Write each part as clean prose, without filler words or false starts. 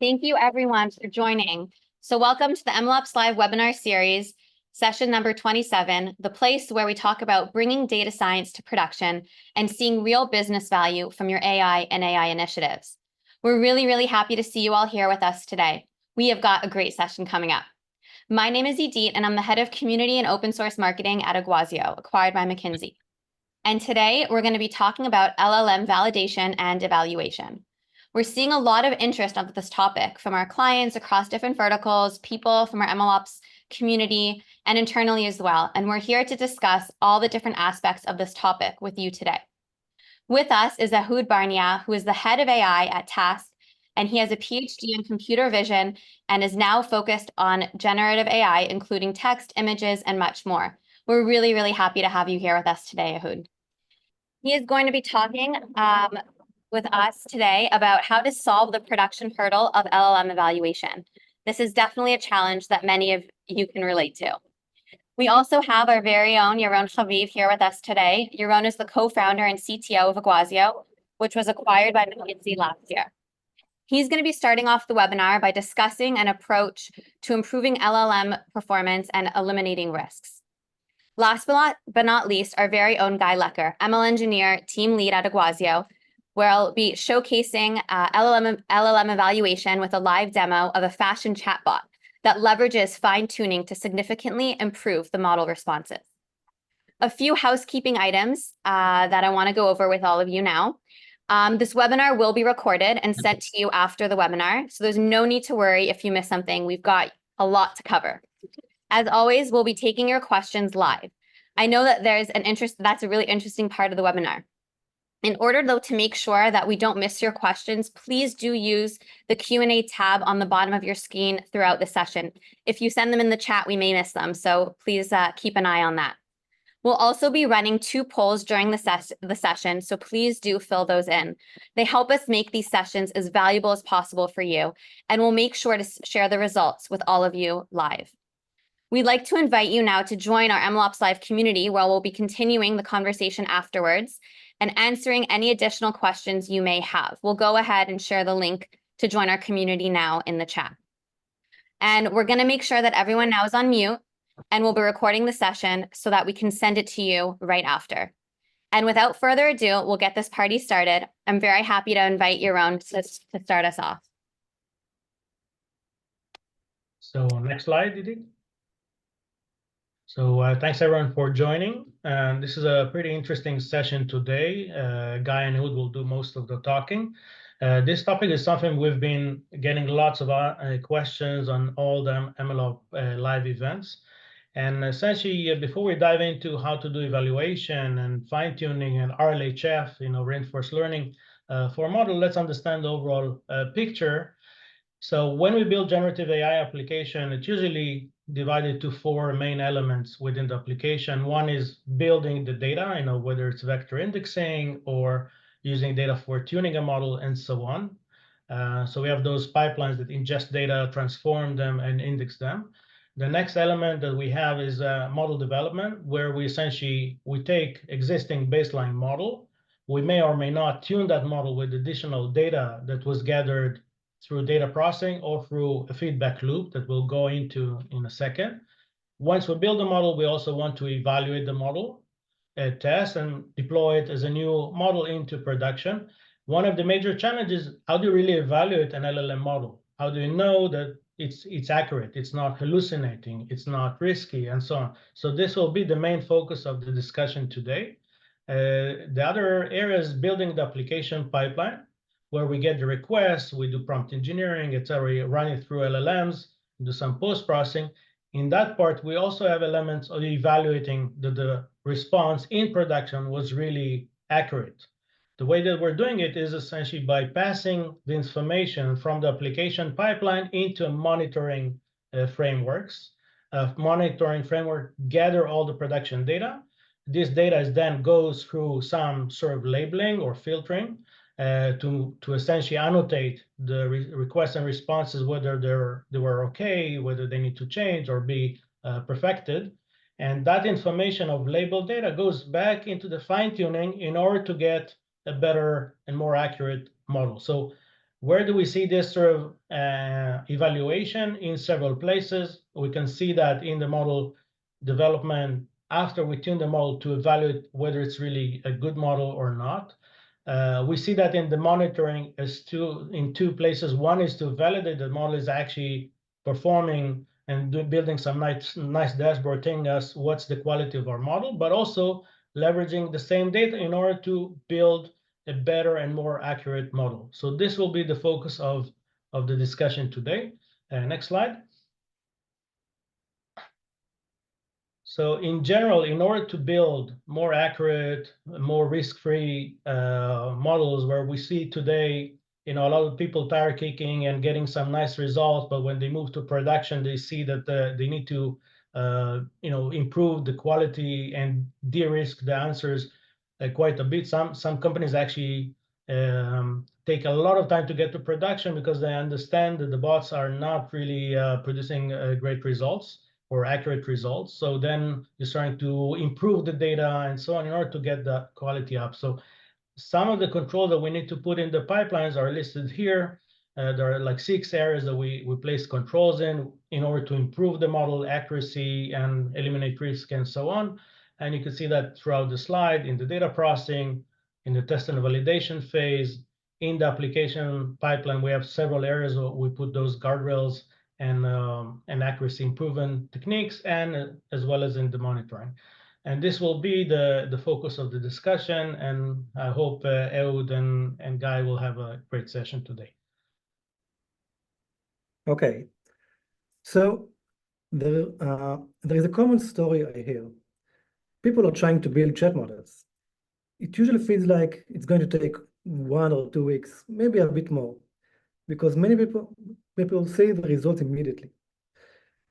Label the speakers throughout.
Speaker 1: Thank you everyone for joining. So welcome to the MLOps Live webinar series, session number 27, the place where we talk about bringing data science to production and seeing real business value from your AI and AI initiatives. We're really happy to see you all here with us today. We have got a great session coming up. My name is Edith, and I'm the head of community and open source marketing at Iguazio, acquired by McKinsey. And today we're going to be talking about LLM validation and evaluation. We're seeing a lot of interest on this topic from our clients across different verticals, people from our MLOps community, and internally as well. And we're here to discuss all the different aspects of this topic with you today. With us is Ehud Barnea, who is the head of AI at Tasq, and he has a PhD in computer vision and is now focused on generative AI, including text, images, and much more. We're really happy to have you here with us today, Ehud. He is going to be talking with us today about how to solve the production hurdle of LLM evaluation. This is definitely a challenge that many of you can relate to. We also have our very own Yaron Haviv here with us today. Yaron is the co-founder and CTO of Iguazio, which was acquired by McKinsey last year. He's going to be starting off the webinar by discussing an approach to improving LLM performance and eliminating risks. Last but not least, our very own Guy Lecker, ML engineer, team lead at Iguazio, where I'll be showcasing LLM evaluation with a live demo of a fashion chatbot that leverages fine-tuning to significantly improve the model responses. A few housekeeping items that I want to go over with all of you now. This webinar will be recorded and sent to you after the webinar, so there's no need to worry if you miss something. We've got a lot to cover. As always, we'll be taking your questions live. I know that that's a really interesting part of the webinar. In order, though, to make sure that we don't miss your questions, please do use the Q&A tab on the bottom of your screen throughout the session. If you send them in the chat, we may miss them, so please keep an eye on that. We'll also be running 2 polls during the session, so please do fill those in. They help us make these sessions as valuable as possible for you, and we'll make sure to share the results with all of you live. We'd like to invite you now to join our MLOps Live community, where we'll be continuing the conversation afterwards and answering any additional questions you may have. We'll go ahead and share the link to join our community now in the chat. And we're going to make sure that everyone now is on mute, and we'll be recording the session so that we can send it to you right after. And without further ado, we'll get this party started. I'm very happy to invite Yaron to start us off.
Speaker 2: So next slide, Didi. So thanks everyone for joining. This is a pretty interesting session today. Guy and Ehud will do most of the talking. This topic is something we've been getting lots of questions on all the MLOps live events. And essentially, before we dive into how to do evaluation and fine-tuning and RLHF, reinforced learning for a model, let's understand the overall picture. So when we build generative AI application, it's usually divided to 4 main elements within the application. One is building the data, whether it's vector indexing or using data for tuning a model and so on. So we have those pipelines that ingest data, transform them, and index them. The next element that we have is model development, where we take existing baseline model. We may or may not tune that model with additional data that was gathered through data processing or through a feedback loop that we'll go into in a second. Once we build a model, we also want to evaluate the model, test, and deploy it as a new model into production. One of the major challenges, how do you really evaluate an LLM model? How do you know that it's accurate, it's not hallucinating, it's not risky, and so on? So this will be the main focus of the discussion today. The other area is building the application pipeline, where we get the requests, we do prompt engineering, etc. We run it through LLMs, do some post-processing. In that part, we also have elements of evaluating that the response in production was really accurate. The way that we're doing it is essentially by passing the information from the application pipeline into monitoring frameworks. Monitoring framework gather all the production data. This data then goes through some sort of labeling or filtering to essentially annotate the requests and responses, whether they were okay, whether they need to change or be perfected. And that information of labeled data goes back into the fine-tuning in order to get a better and more accurate model. So Where do we see this sort of evaluation? In several places. We can see that in the model development, after we tune the model to evaluate whether it's really a good model or not. We see that in the monitoring in two places. One is to validate the model is actually performing and building some nice dashboard telling us what's the quality of our model, but also leveraging the same data in order to build a better and more accurate model. So this will be the focus of the discussion today. Next slide. So in general, in order to build more accurate, more risk-free models, where we see today, a lot of people tire kicking and getting some nice results, but when they move to production, they see that they need to improve the quality and de-risk the answers quite a bit. Some companies actually take a lot of time to get to production because they understand that the bots are not really producing great results or accurate results. So then you're starting to improve the data and so on in order to get the quality up. So some of the controls that we need to put in the pipelines are listed here. There are like 6 areas that we place controls in order to improve the model accuracy and eliminate risk and so on. And you can see that throughout the slide in the data processing, in the test and validation phase, in the application pipeline, we have several areas where we put those guardrails and accuracy improvement techniques, and as well as in the monitoring. And this will be the focus of the discussion. And I hope Ehud and Guy will have a great session today.
Speaker 3: Okay. So there is a common story I hear. People are trying to build chat models. It usually feels like it's going to take 1 or 2 weeks, maybe a bit more, because many people see the results immediately.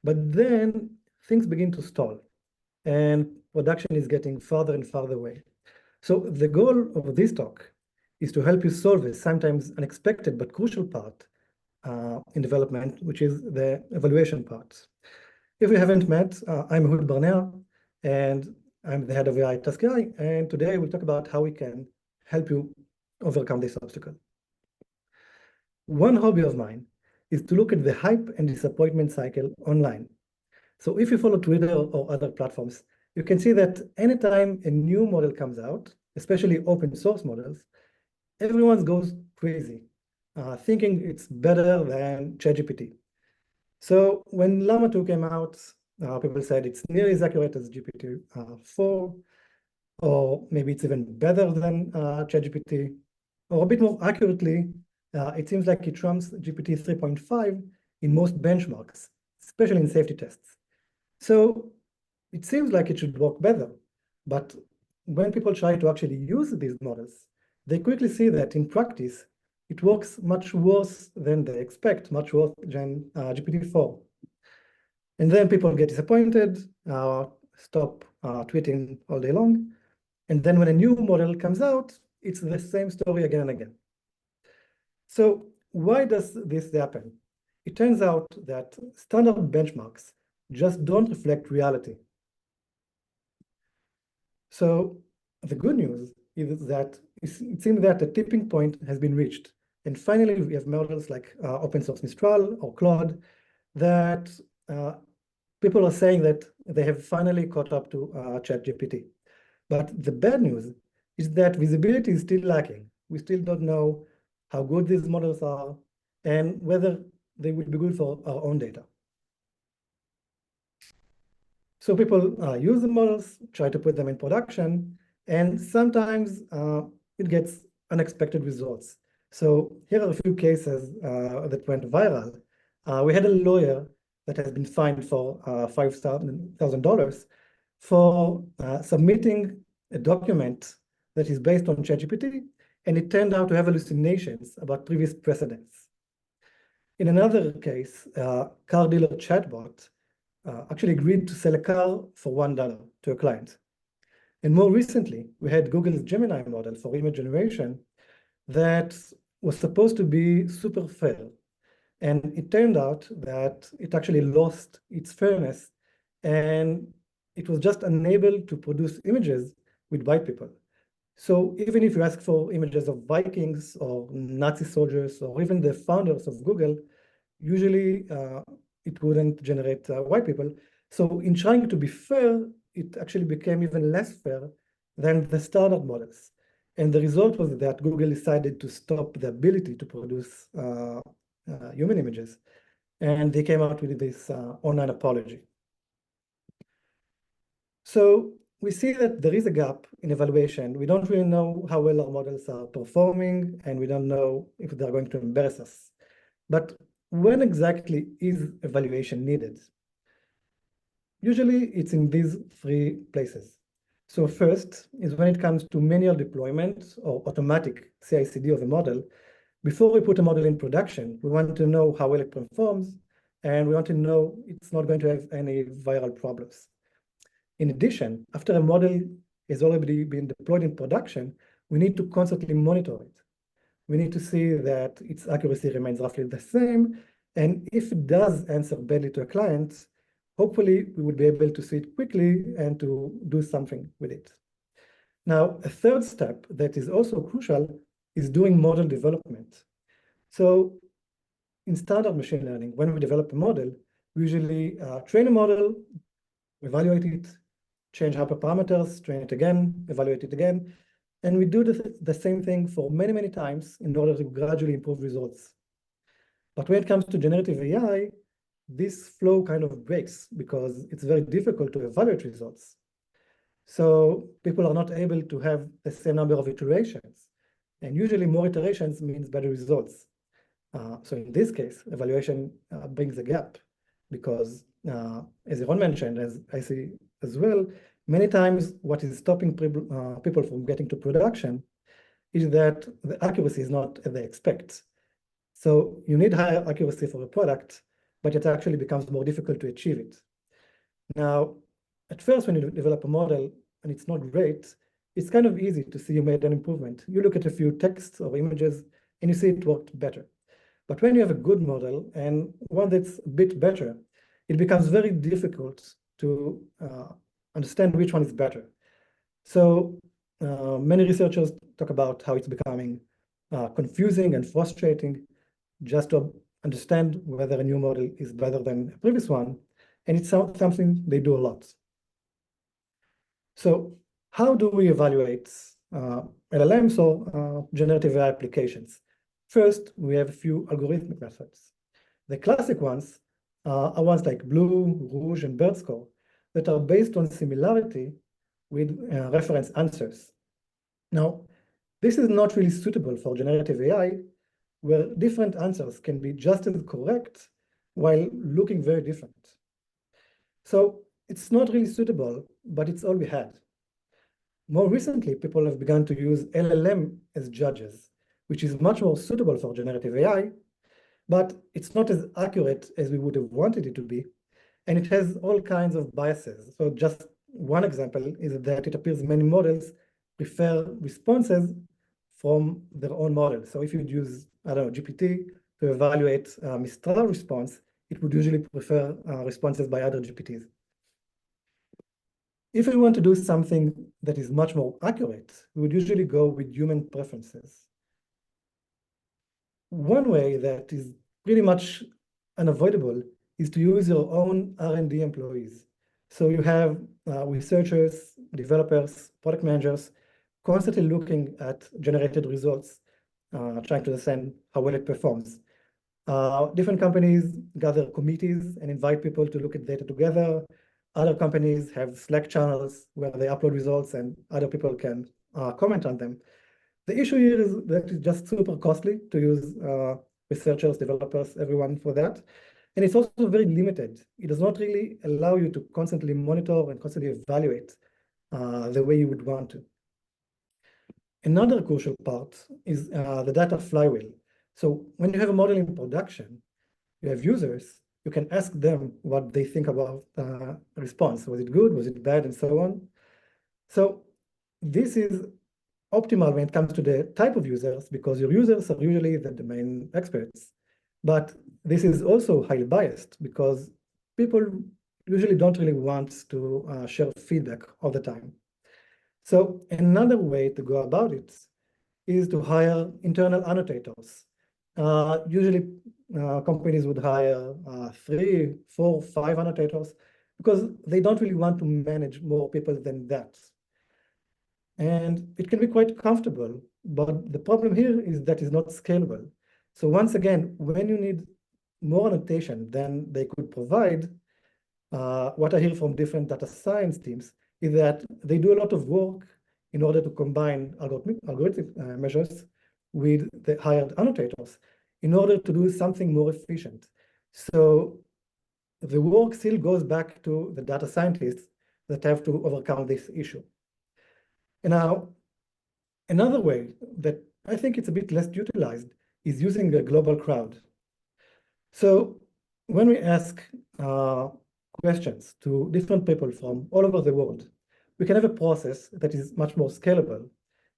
Speaker 3: But then things begin to stall, and production is getting farther and farther away. So the goal of this talk is to help you solve a sometimes unexpected but crucial part in development, which is the evaluation part. If we haven't met, I'm Ehud Barnea, and I'm the head of AI at Tasq.ai, and today we'll talk about how we can help you overcome this obstacle. One hobby of mine is to look at the hype and disappointment cycle online. So if you follow Twitter or other platforms, you can see that anytime a new model comes out, especially open source models, everyone goes crazy, thinking it's better than ChatGPT. So when Llama 2 came out, people said it's nearly as accurate as GPT-4, or maybe it's even better than ChatGPT, or a bit more accurately, it seems like it trumps GPT 3.5 in most benchmarks, especially in safety tests. So it seems like it should work better, but when people try to actually use these models, they quickly see that in practice, it works much worse than they expect, much worse than GPT-4. And then people get disappointed, stop tweeting all day long. And then when a new model comes out, it's the same story again and again. So why does this happen? It turns out that standard benchmarks just don't reflect reality. So the good news is that it seems that the tipping point has been reached. And finally, we have models like open source Mistral or Claude that people are saying that they have finally caught up to ChatGPT. But the bad news is that visibility is still lacking. We still don't know how good these models are and whether they will be good for our own data. So people use the models, try to put them in production, and sometimes it gets unexpected results. So here are a few cases that went viral. We had a lawyer that has been fined for $5,000 for submitting a document that is based on ChatGPT, and it turned out to have hallucinations about previous precedents. In another case, car dealer chatbot actually agreed to sell a car for $1 to a client. And more recently, we had Google's Gemini model for image generation that was supposed to be super fair. And it turned out that it actually lost its fairness, and it was just unable to produce images with white people. So even if you ask for images of Vikings or Nazi soldiers or even the founders of Google, usually it wouldn't generate white people. So in trying to be fair, it actually became even less fair than the standard models. And the result was that Google decided to stop the ability to produce human images. And they came out with this online apology. So we see that there is a gap in evaluation. We don't really know how well our models are performing, and we don't know if they're going to embarrass us. But when exactly is evaluation needed? Usually it's in these three places. So first is when it comes to manual deployment or automatic CI/CD of a model. Before we put a model in production, we want to know how well it performs, and we want to know it's not going to have any viral problems. In addition, after a model has already been deployed in production, we need to constantly monitor it. We need to see that its accuracy remains roughly the same, and if it does answer badly to a client, hopefully we would be able to see it quickly and to do something with it. Now, a third step that is also crucial is doing model development. So in standard machine learning, when we develop a model, we usually train a model, evaluate it, change hyperparameters, train it again, evaluate it again. And we do the same thing for many, many times in order to gradually improve results. But when it comes to generative AI, this flow kind of breaks because it's very difficult to evaluate results. So people are not able to have the same number of iterations. And usually more iterations means better results. So in this case, evaluation brings a gap because as Yaron mentioned, as I see as well, many times what is stopping people from getting to production is that the accuracy is not as they expect. So you need higher accuracy for a product, but it actually becomes more difficult to achieve it. Now, at first, when you develop a model and it's not great, it's kind of easy to see you made an improvement. You look at a few texts or images and you see it worked better. But when you have a good model and one that's a bit better, it becomes very difficult to understand which one is better. So many researchers talk about how it's becoming confusing and frustrating just to understand whether a new model is better than a previous one. And it's something they do a lot. So how do we evaluate LLMs or generative AI applications? First, we have a few algorithmic methods. The classic ones are ones like Blue, Rouge, and Bird Score that are based on similarity with reference answers. Now, this is not really suitable for generative AI, where different answers can be just as correct while looking very different. So it's not really suitable, but it's all we had. More recently, people have begun to use LLM as judges, which is much more suitable for generative AI, but it's not as accurate as we would have wanted it to be, and it has all kinds of biases. So just one example is that it appears many models prefer responses from their own model. So if you'd use, I don't know, GPT to evaluate Mistral response, it would usually prefer responses by other GPTs. If we want to do something that is much more accurate, we would usually go with human preferences. One way that is pretty much unavoidable is to use your own R&D employees. So you have researchers, developers, product managers constantly looking at generated results, trying to understand how well it performs. Different companies gather committees and invite people to look at data together. Other companies have Slack channels where they upload results and other people can comment on them. The issue here is that it's just super costly to use researchers, developers, everyone for that. And it's also very limited. It does not really allow you to constantly monitor and constantly evaluate the way you would want to. Another crucial part is the data flywheel. So when you have a model in production, you have users, you can ask them what they think about response. Was it good? Was it bad? And so on. So this is optimal when it comes to the type of users, because your users are usually the domain experts. But this is also highly biased because people usually don't really want to share feedback all the time. So another way to go about it is to hire internal annotators. Usually, companies would hire 3, 4, 5 annotators because they don't really want to manage more people than that. And it can be quite comfortable, but the problem here is that it's not scalable. So once again, when you need more annotation than they could provide, what I hear from different data science teams is that they do a lot of work in order to combine algorithmic measures with the hired annotators in order to do something more efficient. So the work still goes back to the data scientists that have to overcome this issue. And now, another way that I think it's a bit less utilized is using a global crowd. So when we ask questions to different people from all over the world, we can have a process that is much more scalable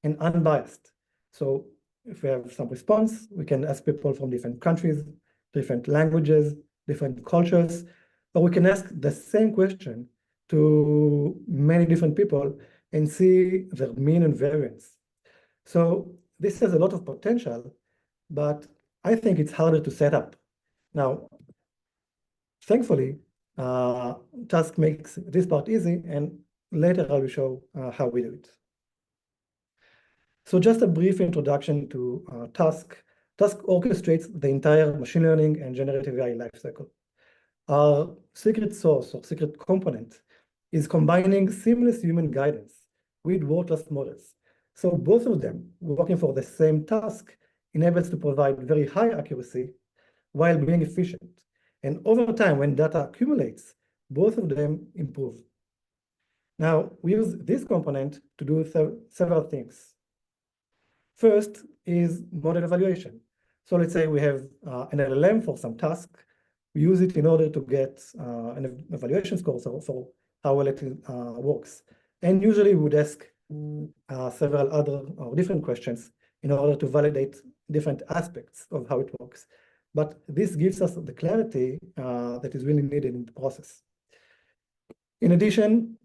Speaker 3: and unbiased. So if we have some response, we can ask people from different countries, different languages, different cultures, or we can ask the same question to many different people and see their mean and variance. So this has a lot of potential, but I think it's harder to set up. Now, thankfully, Tasq makes this part easy, and later I will show how we do it. So just a brief introduction to Tasq. Tasq orchestrates the entire machine learning and generative AI lifecycle. Our secret sauce or secret component is combining seamless human guidance with world-class models. So both of them, working for the same task, enables to provide very high accuracy while being efficient. And over time, when data accumulates, both of them improve. Now, we use this component to do several things. First is model evaluation. So let's say we have an LLM for some task. We use it in order to get an evaluation score for how well it works. And usually we would ask several other or different questions in order to validate different aspects of how it works. But this gives us the clarity that is really needed in the process. In addition,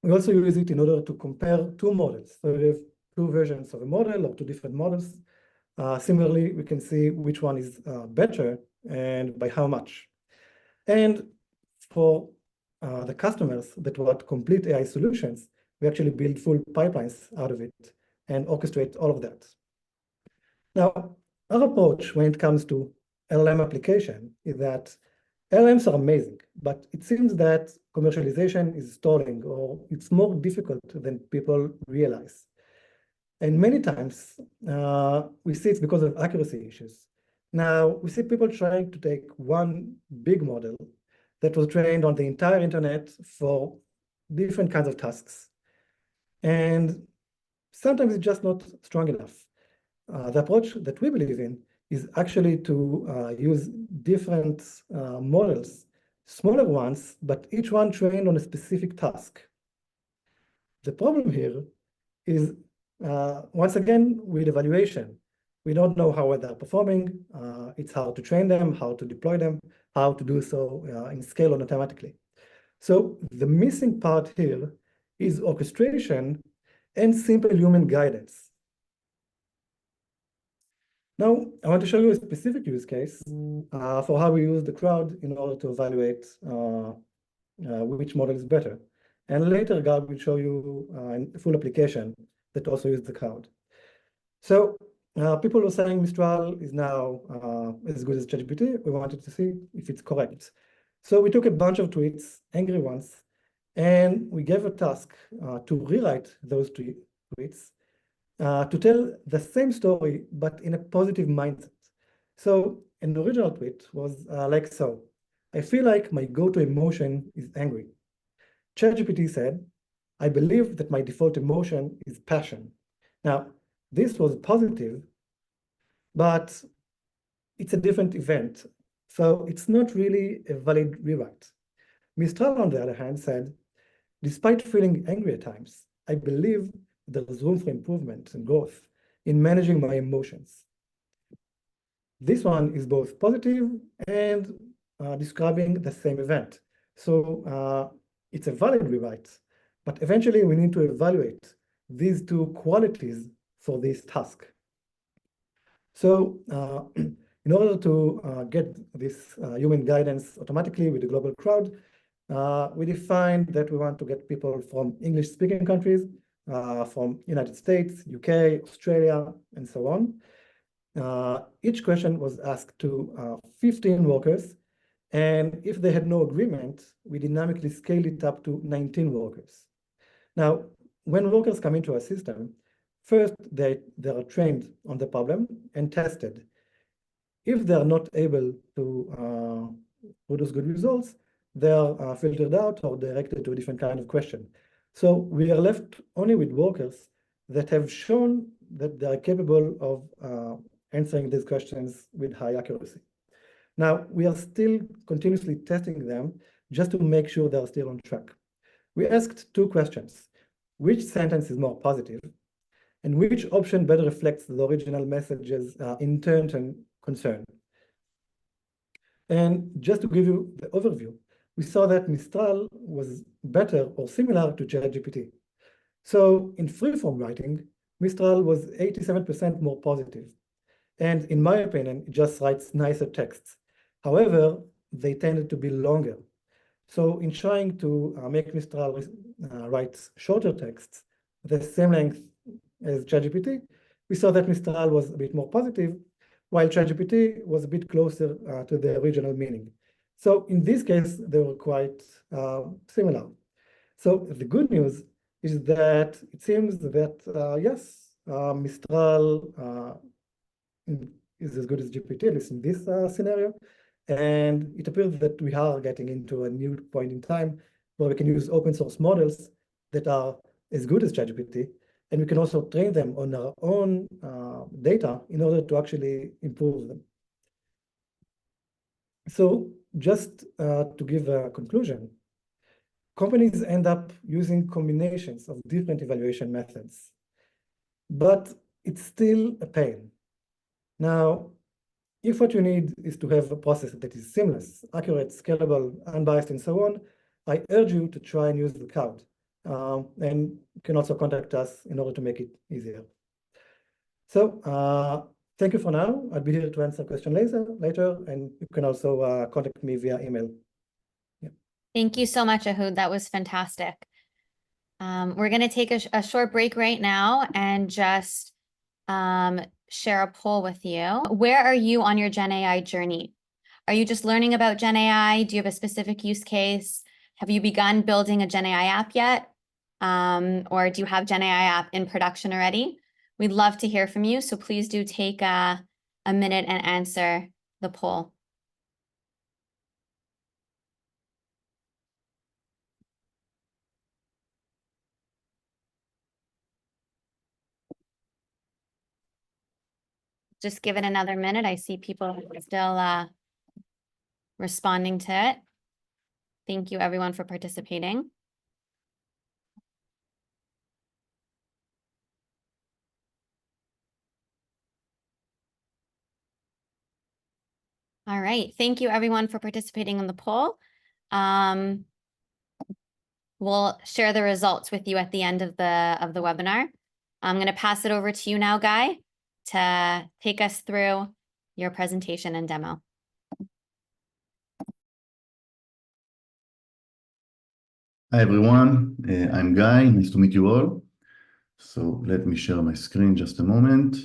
Speaker 3: we also use it in order to compare two models. So we have two versions of a model or two different models. Similarly, we can see which one is better and by how much. And for the customers that want complete AI solutions, we actually build full pipelines out of it and orchestrate all of that. Now, our approach when it comes to LLM application is that LLMs are amazing, but it seems that commercialization is stalling, or it's more difficult than people realize. And many times we see it's because of accuracy issues. Now, we see people trying to take one big model that was trained on the entire internet for different kinds of tasks. And sometimes it's just not strong enough. The approach that we believe in is actually to use different models, smaller ones, but each one trained on a specific task. The problem here is, once again, with evaluation. We don't know how well they're performing. It's hard to train them, how to deploy them, how to do so in scale or automatically. So the missing part here is orchestration and simple human guidance. Now, I want to show you a specific use case for how we use the crowd in order to evaluate which model is better. And later, Gab will show you a full application that also uses the crowd. So people were saying Mistral is now as good as ChatGPT. We wanted to see if it's correct. So we took a bunch of tweets, angry ones, and we gave a task to rewrite those tweets to tell the same story, but in a positive mindset. So an original tweet was like so: I feel like my go-to emotion is angry. ChatGPT said, I believe that my default emotion is passion. Now, this was positive, but it's a different event. So it's not really a valid rewrite. Mistral, on the other hand, said, despite feeling angry at times, I believe there's room for improvement and growth in managing my emotions. This one is both positive and describing the same event. So it's a valid rewrite, but eventually we need to evaluate these two qualities for this task. So in order to get this human guidance automatically with the global crowd, we defined that we want to get people from English-speaking countries, from United States, UK, Australia, and so on. Each question was asked to 15 workers, and if they had no agreement, we dynamically scaled it up to 19 workers. Now, when workers come into our system, first they are trained on the problem and tested. If they are not able to produce good results, they are filtered out or directed to a different kind of question. So we are left only with workers that have shown that they are capable of answering these questions with high accuracy. Now, we are still continuously testing them just to make sure they are still on track. We asked two questions. Which sentence is more positive? And which option better reflects the original message's intent and concern? And just to give you the overview, we saw that Mistral was better or similar to ChatGPT. So in free-form writing, Mistral was 87% more positive. And in my opinion, it just writes nicer texts. However, they tended to be longer. So in trying to make Mistral write shorter texts, the same length as ChatGPT, we saw that Mistral was a bit more positive, while ChatGPT was a bit closer to the original meaning. So in this case, they were quite similar. So the good news is that it seems that, yes, Mistral is as good as GPT, at least in this scenario. And it appears that we are getting into a new point in time where we can use open source models that are as good as ChatGPT, and we can also train them on our own data in order to actually improve them. So just to give a conclusion, companies end up using combinations of different evaluation methods, but it's still a pain. Now, if what you need is to have a process that is seamless, accurate, scalable, unbiased, and so on, I urge you to try and use the cloud. And you can also contact us in order to make it easier. So thank you for now. I'll be here to answer questions later, and you can also contact me via email. Yeah.
Speaker 1: Thank you so much, Ehud. That was fantastic. We're going to take a short break right now and just share a poll with you. Where are you on your Gen AI journey? Are you just learning about Gen AI? Do you have a specific use case? Have you begun building a Gen AI app yet? Or do you have Gen AI app in production already? We'd love to hear from you. So please do take a minute and answer the poll. Just give it another minute. I see people still responding to it. Thank you everyone for participating. All right. Thank you everyone for participating in the poll. We'll share the results with you at the end of the webinar. I'm going to pass it over to you now, Guy, to take us through your presentation and demo.
Speaker 4: Hi everyone, I'm Guy. Nice to meet you all. So let me share my screen just a moment.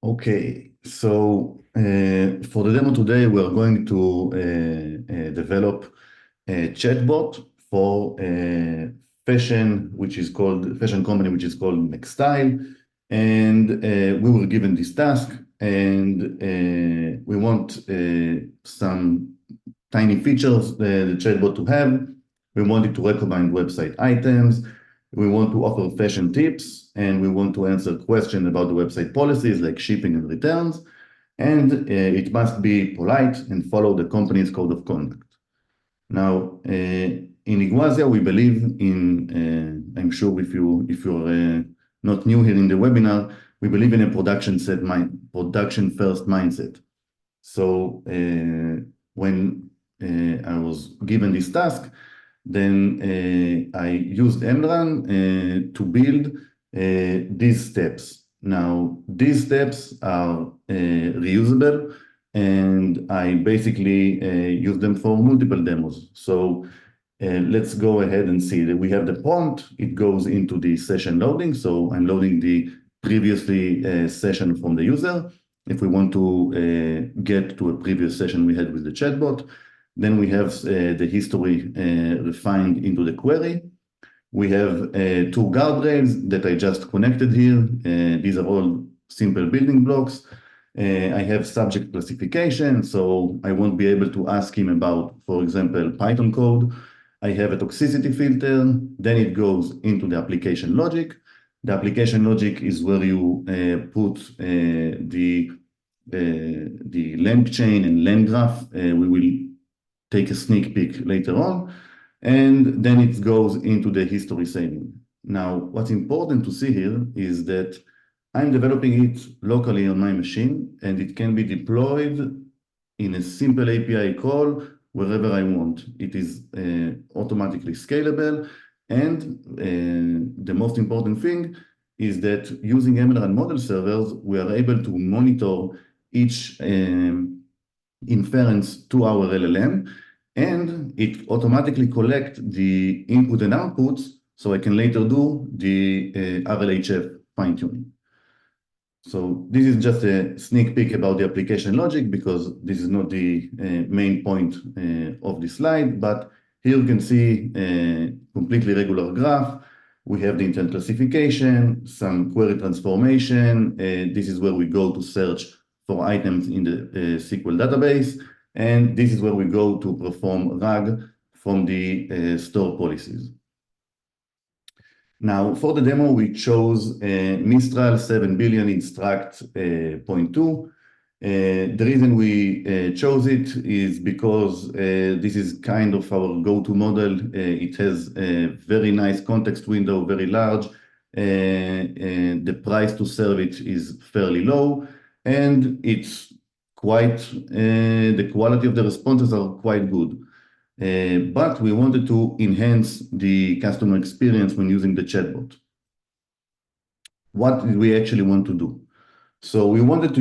Speaker 4: Okay, so for the demo today, we are going to develop a chatbot for a fashion company which is called Nextile, and we were given this task, and we want some tiny features the chatbot to have. We want it to recommend website items. We want to offer fashion tips, and we want to answer questions about the website policies like shipping and returns. And it must be polite and follow the company's code of conduct. Now, in Iguazio, we believe in, I'm sure if you're not new here in the webinar, we believe in a production-first mindset. So when I was given this task, then I used MRun to build these steps. Now, these steps are reusable, and I basically use them for multiple demos. So let's go ahead and see that we have the prompt. It goes into the session loading. So I'm loading the previously session from the user. If we want to get to a previous session we had with the chatbot, then we have the history refined into the query. We have two guardrails that I just connected here. These are all simple building blocks. I have subject classification, so I won't be able to ask him about, for example, Python code. I have a toxicity filter, then it goes into the application logic. The application logic is where you put the length chain and length graph. We will take a sneak peek later on, and then it goes into the history saving. Now, what's important to see here is that I'm developing it locally on my machine, and it can be deployed in a simple API call wherever I want. It is automatically scalable, and the most important thing is that using MLRun model servers, we are able to monitor each inference to our LLM, and it automatically collects the input and outputs, so I can later do the RLHF fine-tuning. So this is just a sneak peek about the application logic, because this is not the main point of the slide, but here you can see a completely regular graph. We have the intent classification, some query transformation. This is where we go to search for items in the SQL database, and this is where we go to perform RAG from the store policies. Now, for the demo, we chose Mistral 7 billion instruct 0.2. The reason we chose it is because this is kind of our go-to model. It has a very nice context window, very large. The price to serve it is fairly low, and it's quite, the quality of the responses are quite good. But we wanted to enhance the customer experience when using the chatbot. What did we actually want to do? So we wanted to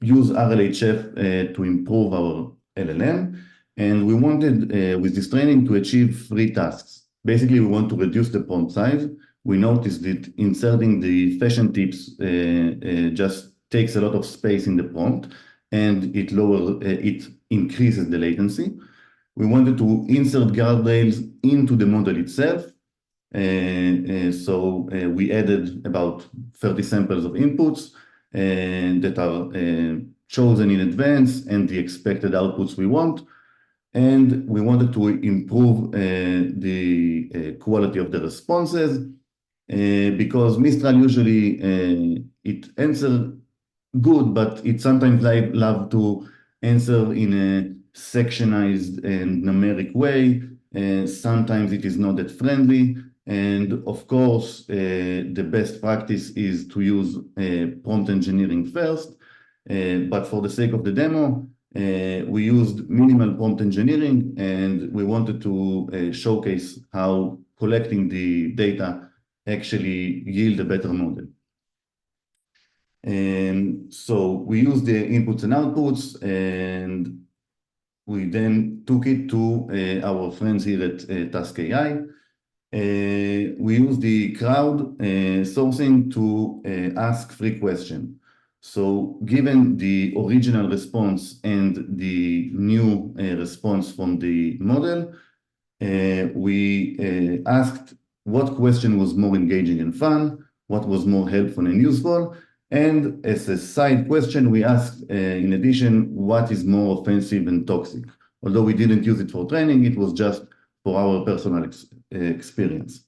Speaker 4: use RLHF to improve our LLM, and we wanted, with this training, to achieve 3 tasks. Basically, we want to reduce the prompt size. We noticed that inserting the fashion tips just takes a lot of space in the prompt, and it increases the latency. We wanted to insert guardrails into the model itself. So we added about 30 samples of inputs that are chosen in advance, and the expected outputs we want. And we wanted to improve the quality of the responses, because Mistral usually it answers good, but it sometimes love to answer in a sectionized and numeric way. Sometimes it is not that friendly. And of course, the best practice is to use prompt engineering first. But for the sake of the demo, we used minimal prompt engineering, and we wanted to showcase how collecting the data actually yield a better model. And so we used the inputs and outputs, and we then took it to our friends here at Tasq.ai. We used the crowd sourcing to ask 3 questions. So given the original response and the new response from the model, we asked what question was more engaging and fun, what was more helpful and useful. And as a side question, we asked, in addition, what is more offensive and toxic? Although we didn't use it for training, it was just for our personal experience.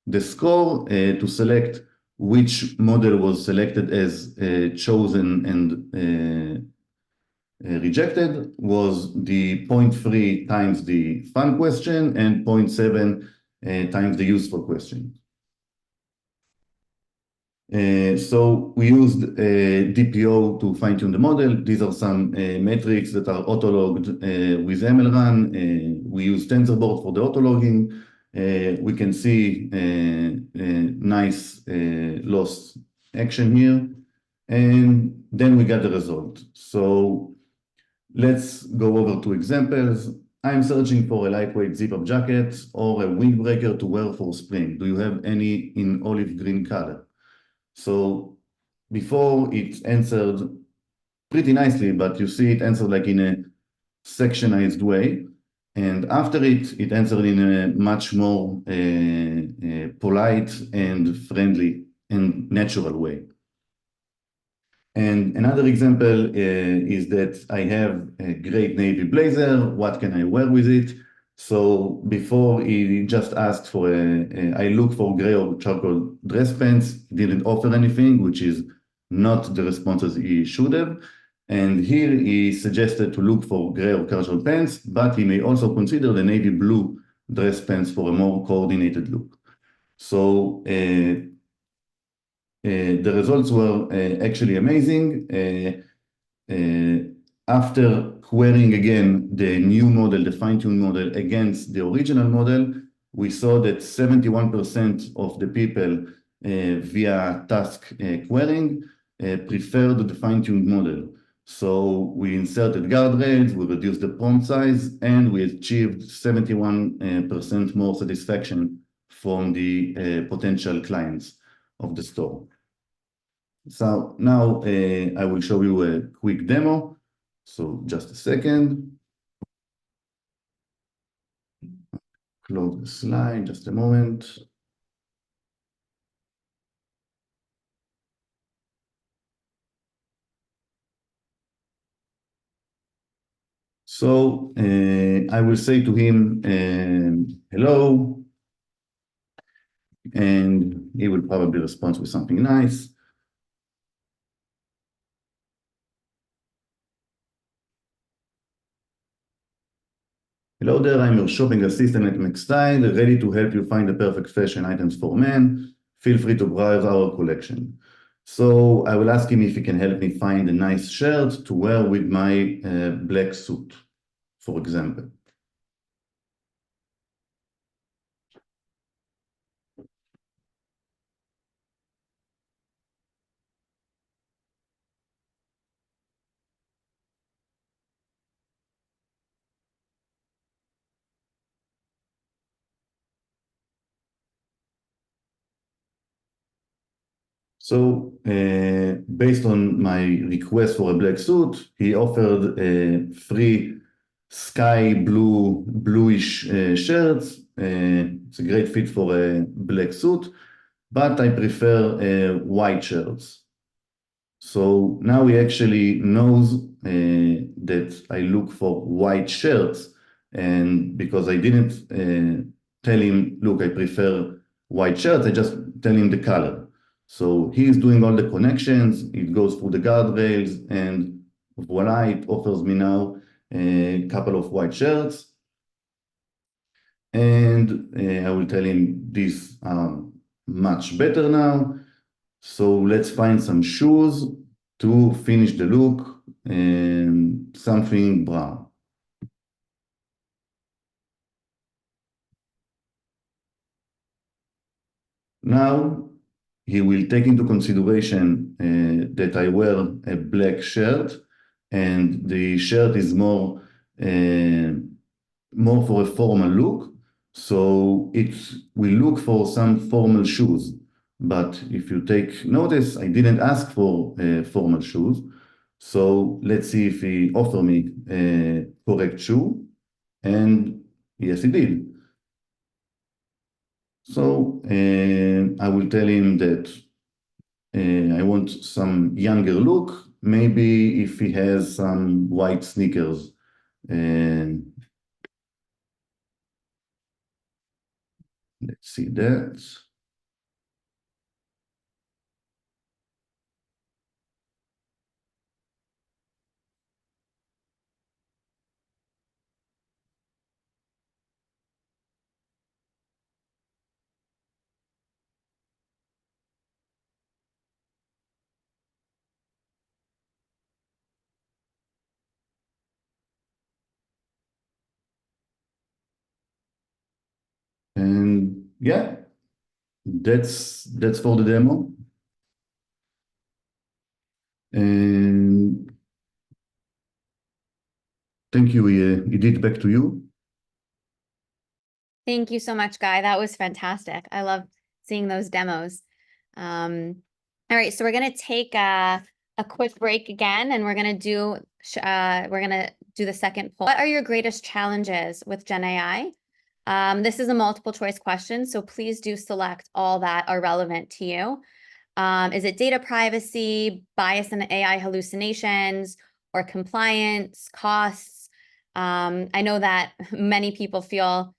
Speaker 4: The score to select which model was selected as chosen and rejected was the 0.3 times the fun question and 0.7 times the useful question. So we used DPO to fine-tune the model. These are some metrics that are autologged with MLRun. We use TensorBoard for the autologging. We can see nice loss action here. And then we got the result. So let's go over two examples. I'm searching for a lightweight zip-up jacket or a windbreaker to wear for spring. Do you have any in olive green color? So before it answered pretty nicely, but you see it answered like in a sectionized way. And after it answered in a much more polite and friendly and natural way. And another example is that I have a great navy blazer. What can I wear with it? So before he just asked for I look for gray or charcoal dress pants. He didn't offer anything, which is not the responses he should have. And here he suggested to look for gray or casual pants, but he may also consider the navy blue dress pants for a more coordinated look. So the results were actually amazing. After querying again the new model, the fine-tuned model against the original model, we saw that 71% of the people via task querying preferred the fine-tuned model. So we inserted guardrails, we reduced the prompt size, and we achieved 71% more satisfaction from the potential clients of the store. So now I will show you a quick demo. So just a second. Close the slide, just a moment. So I will say to him, hello, and he will probably respond with something nice. Hello there, I'm your shopping assistant at McStyle, ready to help you find the perfect fashion items for men. Feel free to browse our collection. So I will ask him if he can help me find a nice shirt to wear with my black suit, for example. So based on my request for a black suit, he offered free sky blue, bluish shirts. It's a great fit for a black suit, but I prefer white shirts. So now he actually knows that I look for white shirts, and because I didn't tell him, look, I prefer white shirts, I just tell him the color. So he's doing all the connections, it goes through the guardrails, and voila, it offers me now a couple of white shirts. And I will tell him these are much better now. So let's find some shoes to finish the look, and something brown. Now he will take into consideration that I wear a black shirt, and the shirt is more for a formal look. So it will look for some formal shoes. But if you take notice, I didn't ask for formal shoes. So let's see if he offers me a correct shoe. And yes, he did. So I will tell him that I want some younger look. Maybe if he has some white sneakers. Let's see that. yeah, that's for the demo. And thank you, Edith, back to you.
Speaker 1: Thank you so much, Guy. That was fantastic. I love seeing those demos. All right, so we're gonna take a quick break again, and we're gonna do the second poll. What are your greatest challenges with Gen AI? This is a multiple choice question, so please do select all that are relevant to you. Is it data privacy, bias in AI hallucinations, or compliance, costs? I know that many people feel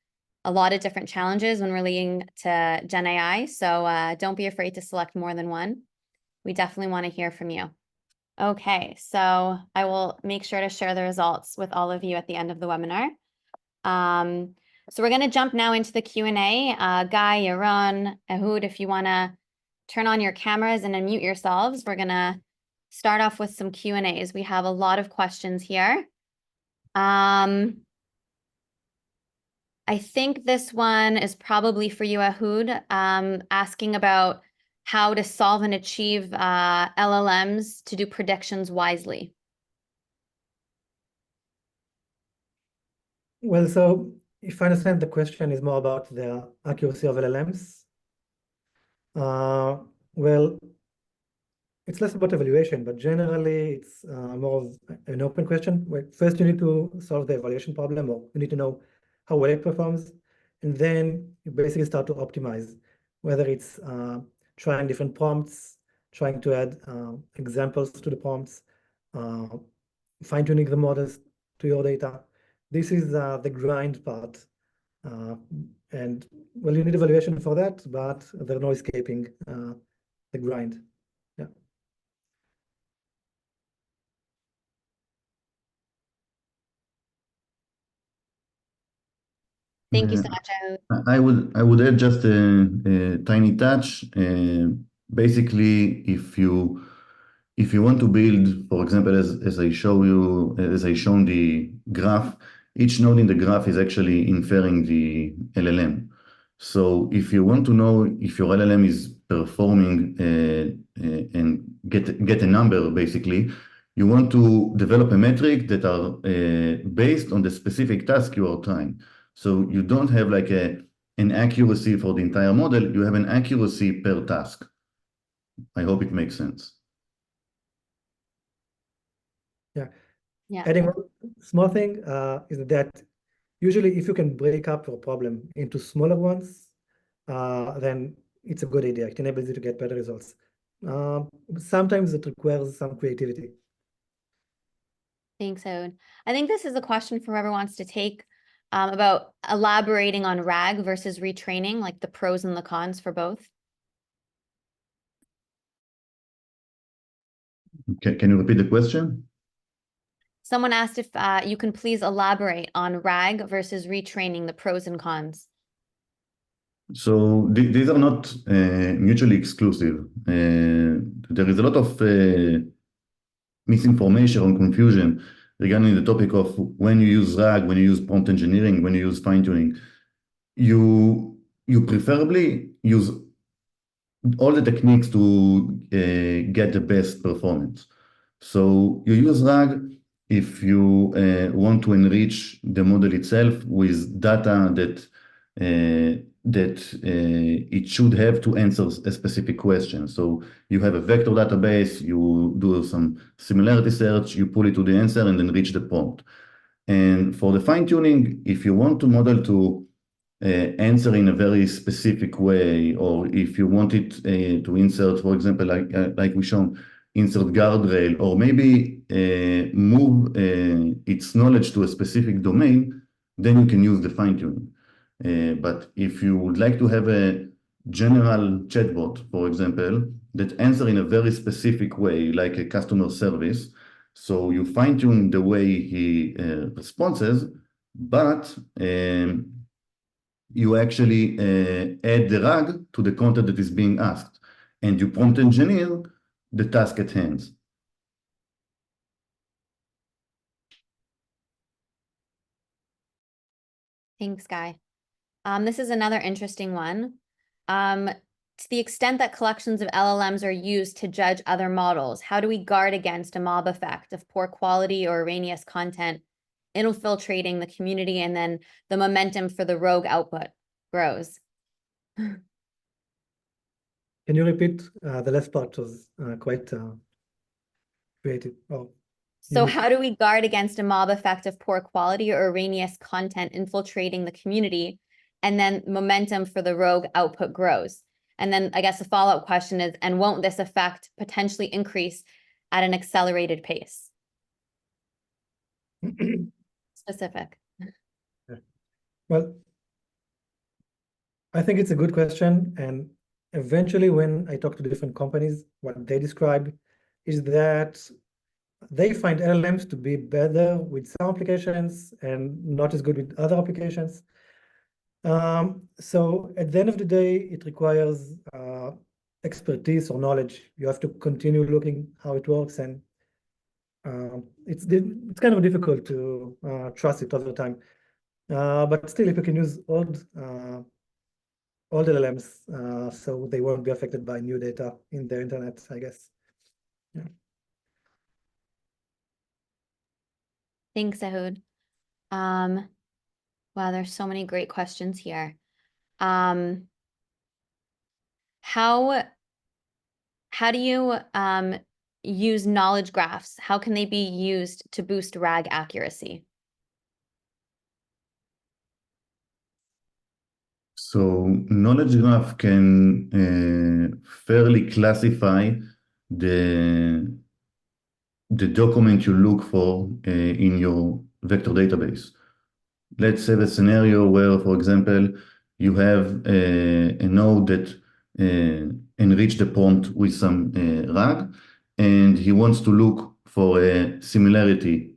Speaker 1: a lot of different challenges when relating to Gen AI, so don't be afraid to select more than one. We definitely want to hear from you. Okay, so I will make sure to share the results with all of you at the end of the webinar. So we're going to jump now into the Q&A. Guy, Yaron, Ehud, if you want to turn on your cameras and unmute yourselves, we're going to start off with some Q&As. We have a lot of questions here. I think this one is probably for you, Ehud, asking about how to solve and achieve LLMs to do predictions wisely.
Speaker 3: Well, so if I understand, the question is more about the accuracy of LLMs. Well, it's less about evaluation, but generally it's more of an open question. Where first, you need to solve the evaluation problem, or you need to know how well it performs. And then you basically start to optimize, whether it's trying different prompts, trying to add examples to the prompts, fine-tuning the models to your data. This is the grind part. And well, you need evaluation for that, but there's no escaping the grind. Yeah.
Speaker 1: Thank you so much, Ehud.
Speaker 4: I would add just a tiny touch. Basically, if you want to build, for example, as I shown the graph, each node in the graph is actually inferring the LLM. So if you want to know if your LLM is performing and get a number, basically, you want to develop a metric that are based on the specific task you are trying. So you don't have like an accuracy for the entire model, you have an accuracy per task. I hope it makes sense.
Speaker 3: Yeah.
Speaker 1: Yeah.
Speaker 3: Adding one small thing is that usually if you can break up your problem into smaller ones, then it's a good idea. It enables you to get better results. Sometimes it requires some creativity.
Speaker 1: Thanks, Ehud. I think this is a question for whoever wants to take about elaborating on RAG versus retraining, like the pros and the cons for both.
Speaker 4: Can you repeat the question?
Speaker 1: Someone asked if you can please elaborate on RAG versus retraining, the pros and cons.
Speaker 4: So these are not mutually exclusive. There is a lot of misinformation or confusion regarding the topic of when you use RAG, when you use prompt engineering, when you use fine-tuning. You preferably use all the techniques to get the best performance. So you use RAG if you want to enrich the model itself with data that it should have to answer a specific question. So you have a vector database, you do some similarity search, you pull it to the answer and enrich the prompt. And for the fine-tuning, if you want to model to answer in a very specific way, or if you want it to insert, for example, like we shown, insert guardrail, or maybe move its knowledge to a specific domain, then you can use the fine-tuning. But if you would like to have a general chatbot, for example, that answer in a very specific way, like a customer service, so you fine-tune the way he responds, but you actually add the RAG to the content that is being asked, and you prompt engineer the task at hand.
Speaker 1: Thanks, Guy. This is another interesting one. To the extent that collections of LLMs are used to judge other models, how do we guard against a mob effect of poor quality or erroneous content infiltrating the community, and then the momentum for the rogue output grows?
Speaker 3: Can you repeat? The last part was quite creative. Oh,
Speaker 1: So
Speaker 3: unique.
Speaker 1: how do we guard against a mob effect of poor quality or erroneous content infiltrating the community, and then momentum for the rogue output grows? And then I guess the follow-up question is, and won't this effect potentially increase at an accelerated pace? Specific.
Speaker 3: Well, I think it's a good question. And eventually, when I talk to different companies, what they describe is that they find LLMs to be better with some applications and not as good with other applications. So at the end of the day, it requires expertise or knowledge. You have to continue looking how it works, and it's kind of difficult to trust it all the time. But still, if you can use old LLMs, so they won't be affected by new data in the internet, I guess. Yeah.
Speaker 1: Thanks, Ehud. Wow, there's so many great questions here. How do you use knowledge graphs? How can they be used to boost RAG accuracy?
Speaker 4: So knowledge graph can fairly classify the document you look for in your vector database. Let's have a scenario where, for example, you have a node that enriched the prompt with some RAG, and he wants to look for a similarity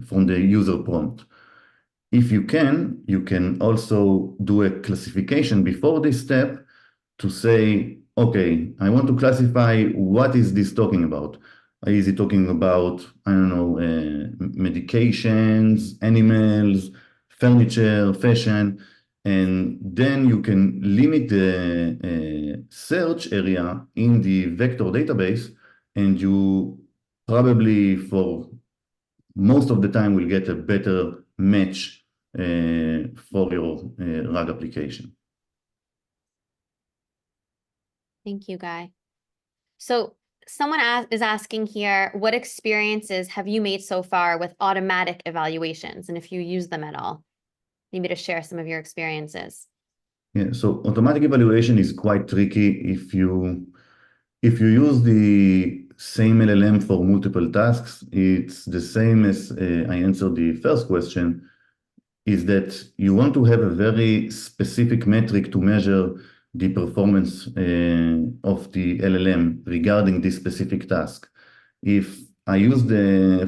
Speaker 4: from the user prompt. If you can also do a classification before this step to say, okay, I want to classify what is this talking about. Is it talking about, I don't know, medications, animals, furniture, fashion? And then you can limit the search area in the vector database, and you probably for most of the time will get a better match for your RAG application.
Speaker 1: Thank you, Guy. So someone is asking here, what experiences have you made so far with automatic evaluations, and if you use them at all? Maybe to share some of your experiences.
Speaker 4: Yeah, so automatic evaluation is quite tricky if you use the same LLM for multiple tasks. It's the same as I answered the first question, is that you want to have a very specific metric to measure the performance of the LLM regarding this specific task. If I use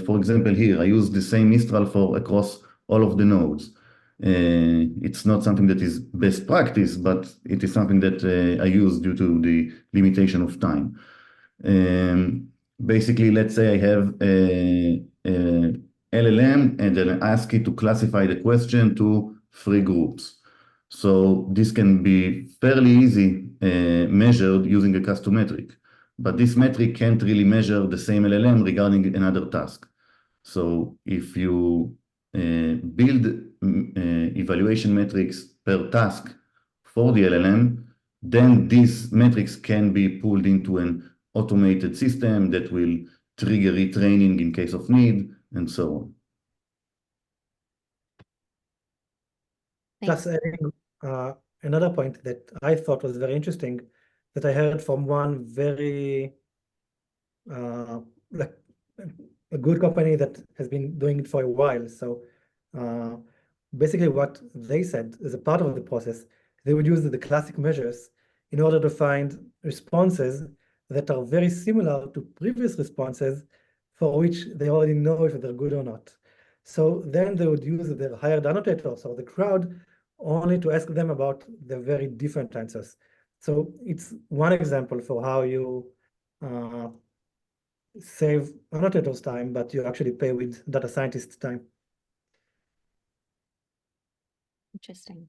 Speaker 4: for example here, I use the same Mistral for across all of the nodes. It's not something that is best practice, but it is something that I use due to the limitation of time. Basically, let's say I have a LLM and then I ask it to classify the question to 3 groups. So this can be fairly easy measured using a custom metric, but this metric can't really measure the same LLM regarding another task. So if you build evaluation metrics per task for the LLM, then these metrics can be pulled into an automated system that will trigger retraining in case of need, and so on.
Speaker 3: Just adding another point that I thought was very interesting, that I heard from one very like a good company that has been doing it for a while. So basically what they said as a part of the process, they would use the classic measures in order to find responses that are very similar to previous responses for which they already know if they're good or not. So then they would use their hired annotators or the crowd only to ask them about the very different answers. So it's one example for how you save annotators time, but you actually pay with data scientists time.
Speaker 1: Interesting.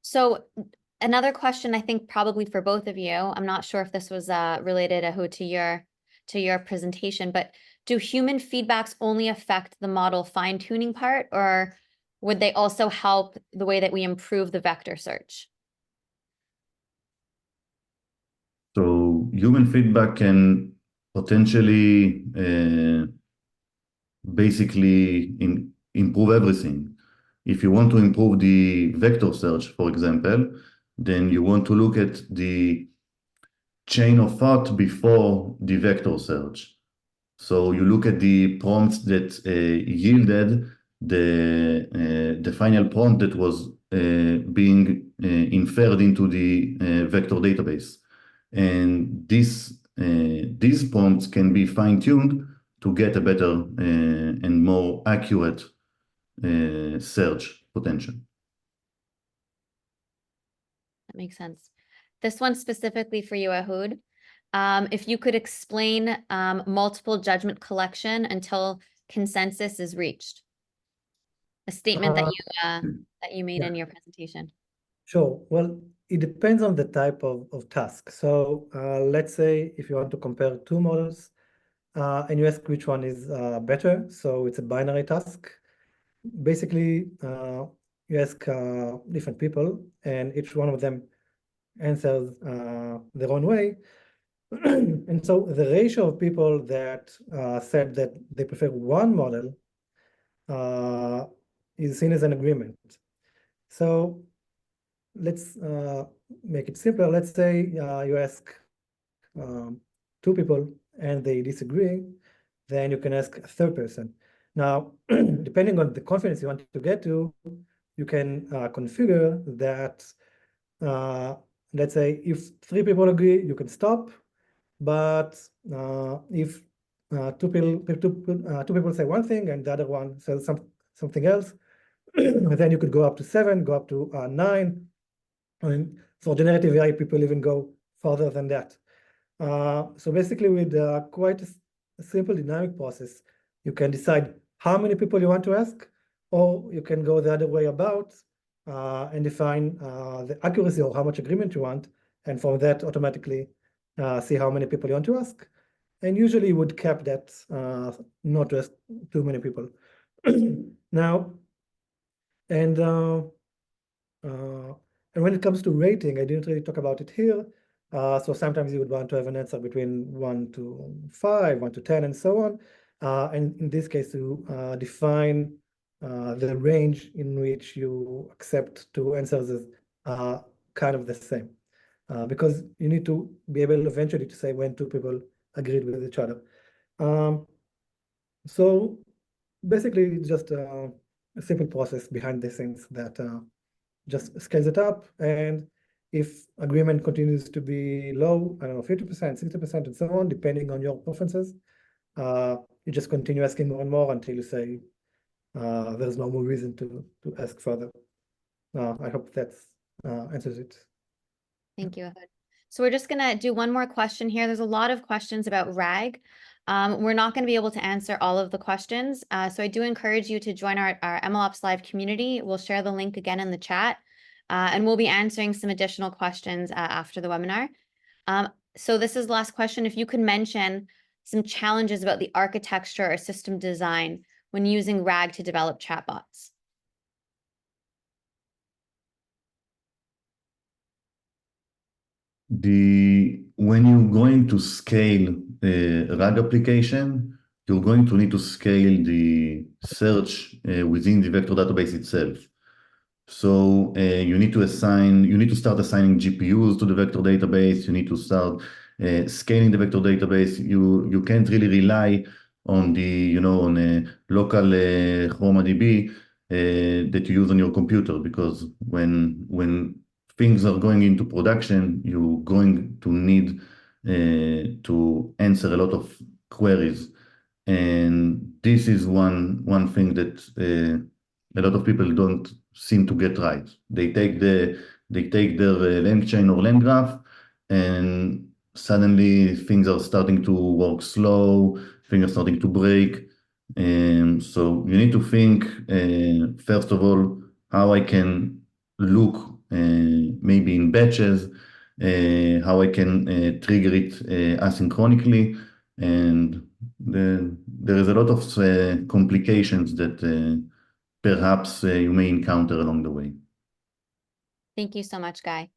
Speaker 1: So another question, I think probably for both of you, I'm not sure if this was related, Ehud, to your presentation, but do human feedbacks only affect the model fine-tuning part, or would they also help the way that we improve the vector search?
Speaker 4: So human feedback can potentially basically improve everything. If you want to improve the vector search, for example, then you want to look at the chain of thought before the vector search. So you look at the prompts that yielded the final prompt that was being inferred into the vector database. And these prompts can be fine-tuned to get a better and more accurate search potential.
Speaker 1: That makes sense. This one specifically for you, Ehud. If you could explain multiple judgment collection until consensus is reached. A statement that you made in your presentation.
Speaker 3: Sure. Well, it depends on the type of task. So let's say if you want to compare two models and you ask which one is better, so it's a binary task. Basically, you ask different people and each one of them answers their own way. And so the ratio of people that said that they prefer one model is seen as an agreement. So let's make it simpler. Let's say you ask two people and they disagree, then you can ask a third person. Now, depending on the confidence you want to get to, you can configure that, let's say if three people agree, you can stop. But if two people say one thing and the other one says something else, then you could go up to 7, go up to 9. I mean, for generative AI, people even go further than that. So basically, with quite a simple dynamic process, you can decide how many people you want to ask, or you can go the other way about and define the accuracy or how much agreement you want, and from that automatically see how many people you want to ask. And usually you would cap that not to ask too many people. Now, and when it comes to rating, I didn't really talk about it here. So sometimes you would want to have an answer between 1 to 5, 1 to 10, and so on. And in this case, to define the range in which you accept two answers is kind of the same. Because you need to be able eventually to say when two people agreed with each other. So basically, it's just a simple process behind the scenes that just scales it up. And if agreement continues to be low, I don't know, 50%, 60%, and so on, depending on your preferences, you just continue asking more and more until you say there's no more reason to ask further. I hope that answers it.
Speaker 1: Thank you, Ehud. So we're just going to do one more question here. There's a lot of questions about RAG. We're not going to be able to answer all of the questions. So I do encourage you to join our MLOps Live community. We'll share the link again in the chat. And we'll be answering some additional questions after the webinar. So this is the last question. If you could mention some challenges about the architecture or system design when using RAG to develop chatbots.
Speaker 4: When you're going to scale a RAG application, you're going to need to scale the search within the vector database itself. So you need to start assigning GPUs to the vector database. You need to start scaling the vector database. You can't really rely on on a local ChromaDB that you use on your computer, because when things are going into production, you're going to need to answer a lot of queries. And this is one thing that a lot of people don't seem to get right. They take their length chain or length graph, and suddenly things are starting to work slow, things are starting to break. So you need to think, first of all, how I can look maybe in batches, how I can trigger it asynchronically, and there is a lot of complications that perhaps you may encounter along the way.
Speaker 1: Thank you so much, Guy.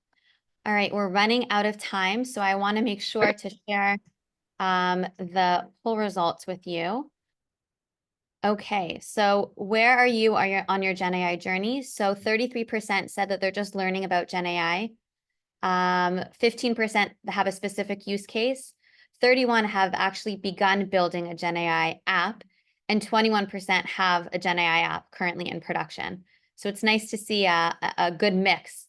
Speaker 1: All right, we're running out of time, so I want to make sure to share the poll results with you. Okay, so where are you on your Gen AI journey? So 33% said that they're just learning about Gen AI. 15% have a specific use case. 31% have actually begun building a Gen AI app, and 21% have a Gen AI app currently in production. So it's nice to see a good mix,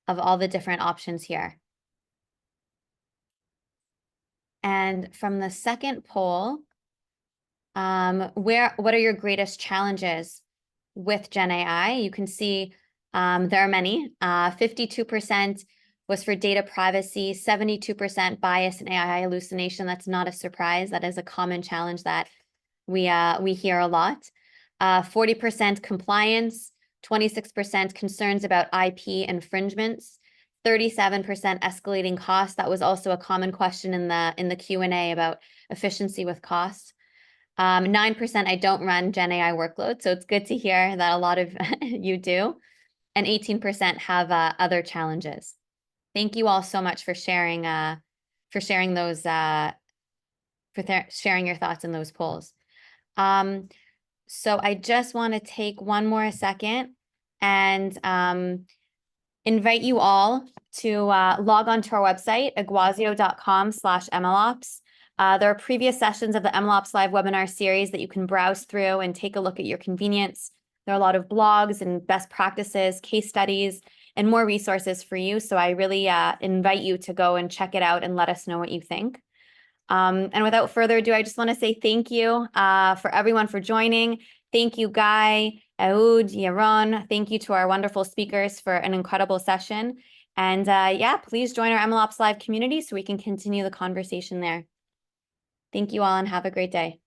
Speaker 1: of all the different options here. And from the second poll, what are your greatest challenges with Gen AI? You can see there are many. 52% was for data privacy, 72% bias and AI hallucination. That's not a surprise. That is a common challenge that we hear a lot. 40% compliance, 26% concerns about IP infringements, 37% escalating costs. That was also a common question in the Q&A about efficiency with costs. 9% I don't run Gen AI workloads, so it's good to hear that a lot of you do. And 18% have other challenges. Thank you all so much for sharing those sharing your thoughts in those polls. So I just want to take one more second and invite you all to log on to our website, iguazio.com/MLOps. There are previous sessions of the MLOps Live webinar series that you can browse through and take a look at your convenience. There are a lot of blogs and best practices, case studies, and more resources for you. So I really invite you to go and check it out and let us know what you think. And without further ado, I just want to say thank you for everyone for joining. Thank you, Guy, Ehud, Yaron. Thank you to our wonderful speakers for an incredible session. And yeah, please join our MLOps Live community so we can continue the conversation there. Thank you all and have a great day.